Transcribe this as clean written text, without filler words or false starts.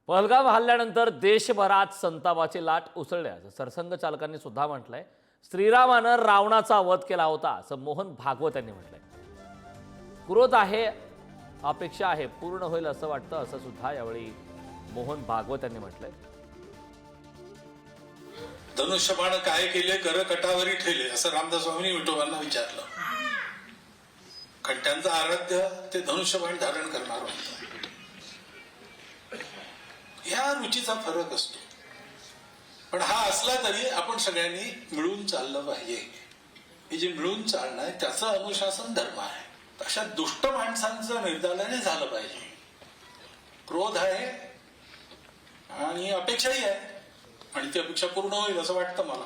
पहलगाम हल्ल्यानंतर देशभरात संतापाची लाट उसळल्याचं सरसंघचालकांनी सुद्धा म्हटलंय. श्रीरामानं रावणाचा वध केला होता असं मोहन भागवत यांनी म्हटलंय. क्रोध आहे, अपेक्षा आहे, पूर्ण होईल असं वाटतं असं सुद्धा यावेळी मोहन भागवत यांनी म्हटलंय. धनुष्यबाण काय केले कर कटावरी ठेले असं रामदास स्वामींनी विठोबांना विचारलं. खंट्यांचं आराध्य ते धनुष्यबाण धारण करणार होतं. ह्या रुचीचा फरक असतो, पण हा असला तरी आपण सगळ्यांनी मिळून चाललं पाहिजे. हे जे मिळून चालणं आहे त्याचं अनुशासन धर्म आहे. अशा दुष्ट माणसांचं निर्दाळाने झालं पाहिजे. क्रोध आहे आणि अपेक्षाही आहे, आणि ती अपेक्षा पूर्ण होईल असं वाटतं मला.